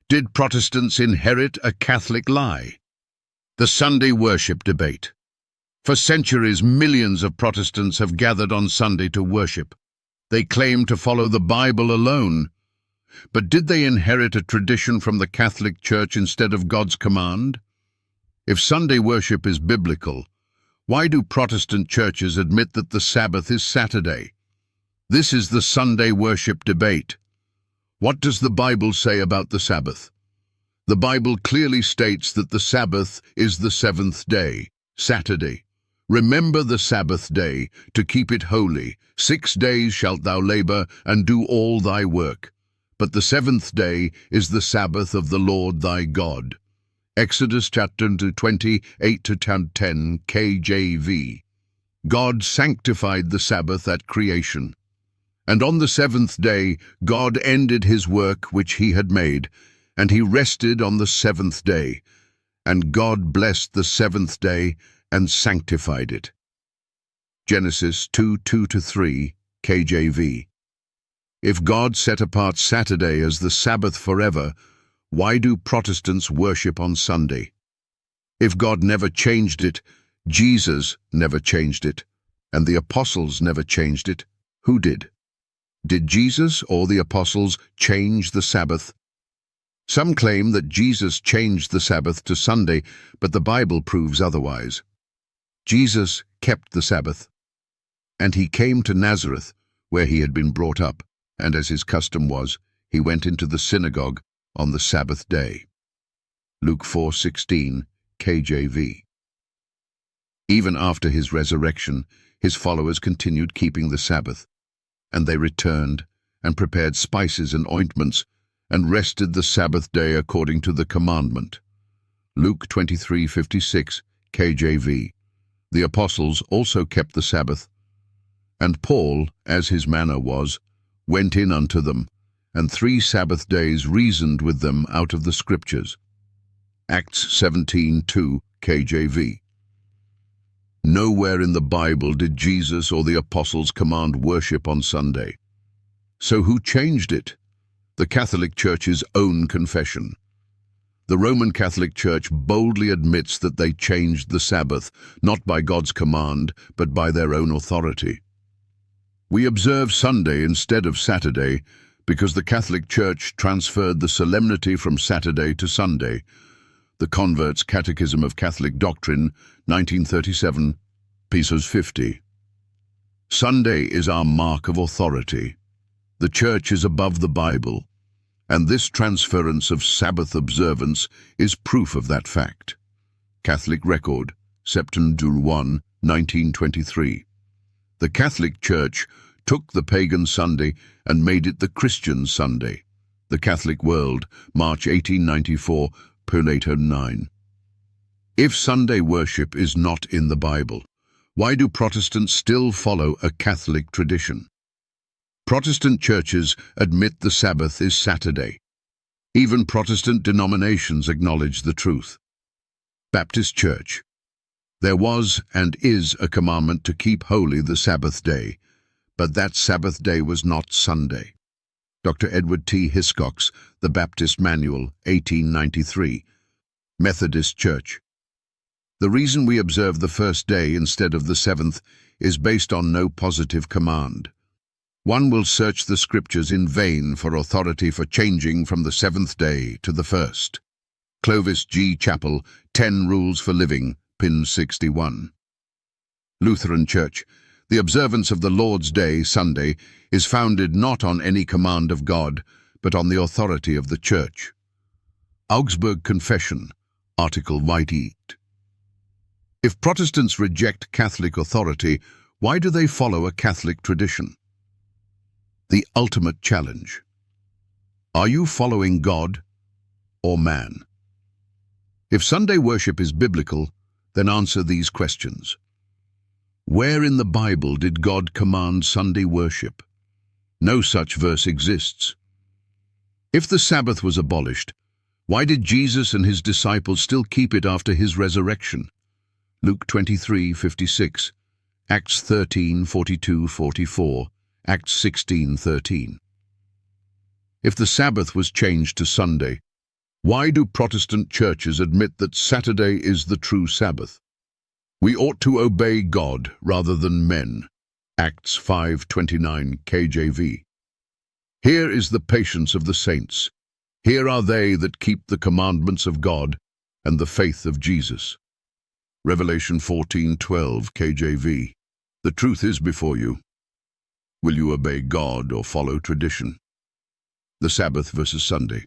Did Protestants inherit a Catholic lie? The Sunday worship debate. For centuries, millions of Protestants have gathered on Sunday to worship. They claim to follow the Bible alone. But did they inherit a tradition from the Catholic Church instead of God's command? If Sunday worship is biblical, why do Protestant churches admit that the Sabbath is Saturday? This is the Sunday worship debate. What does the Bible say about the Sabbath? The Bible clearly states that the Sabbath is the seventh day, Saturday. Remember the Sabbath day, to keep it holy. 6 days shalt thou labor, and do all thy work. But the seventh day is the Sabbath of the Lord thy God. Exodus chapter 20, 8-10, KJV. God sanctified the Sabbath at creation. And on the seventh day God ended his work which he had made, and he rested on the seventh day. And God blessed the seventh day and sanctified it. Genesis 2:2-3, KJV. If God set apart Saturday as the Sabbath forever, why do Protestants worship on Sunday? If God never changed it, Jesus never changed it, and the apostles never changed it, who did? Did Jesus or the apostles change the Sabbath? Some claim that Jesus changed the Sabbath to Sunday, but the Bible proves otherwise. Jesus kept the Sabbath, and he came to Nazareth, where he had been brought up, and as his custom was, he went into the synagogue on the Sabbath day. Luke 4:16, KJV. Even after his resurrection, his followers continued keeping the Sabbath, and they returned and prepared spices and ointments and rested the Sabbath day according to the commandment. Luke 23:56, KJV. The apostles also kept the Sabbath, and Paul, as his manner was, went in unto them, and 3 Sabbath days reasoned with them out of the Scriptures. Acts 17:2, KJV. Nowhere in the Bible did Jesus or the apostles command worship on Sunday. So who changed it? The Catholic Church's own confession. The Roman Catholic Church boldly admits that they changed the Sabbath, not by God's command, but by their own authority. We observe Sunday instead of Saturday because the Catholic Church transferred the solemnity from Saturday to Sunday. The Convert's Catechism of Catholic Doctrine, 1937, Pesos 50. Sunday is our mark of authority. The Church is above the Bible, and this transference of Sabbath observance is proof of that fact. Catholic Record, September 1, 1923. The Catholic Church took the pagan Sunday and made it the Christian Sunday. The Catholic World, March 1894, Pulato 9. If Sunday worship is not in the Bible, why do Protestants still follow a Catholic tradition? Protestant churches admit the Sabbath is Saturday. Even Protestant denominations acknowledge the truth. Baptist Church. There was and is a commandment to keep holy the Sabbath day, but that Sabbath day was not Sunday. Dr. Edward T. Hiscox, The Baptist Manual, 1893. Methodist Church. The reason we observe the first day instead of the seventh is based on no positive command. One will search the Scriptures in vain for authority for changing from the seventh day to the first. Clovis G. Chappell, 10 Rules for Living, pin 61. Lutheran Church. The observance of the Lord's Day, Sunday, is founded not on any command of God, but on the authority of the Church. Augsburg Confession, Article Vitae. If Protestants reject Catholic authority, why do they follow a Catholic tradition? The ultimate challenge. Are you following God or man? If Sunday worship is biblical, then answer these questions. Where in the Bible did God command Sunday worship? No such verse exists. If the Sabbath was abolished, why did Jesus and his disciples still keep it after his resurrection? Luke 23:56, Acts 13:42-44, Acts 16:13. If the Sabbath was changed to Sunday, Why do Protestant churches admit that Saturday is the true Sabbath? We ought to obey God rather than men. Acts 5:29 KJV. Here is the patience of the saints. Here are they that keep the commandments of God and the faith of Jesus. Revelation 14:12 KJV. The truth is before you. Will you obey God or follow tradition? The Sabbath versus Sunday.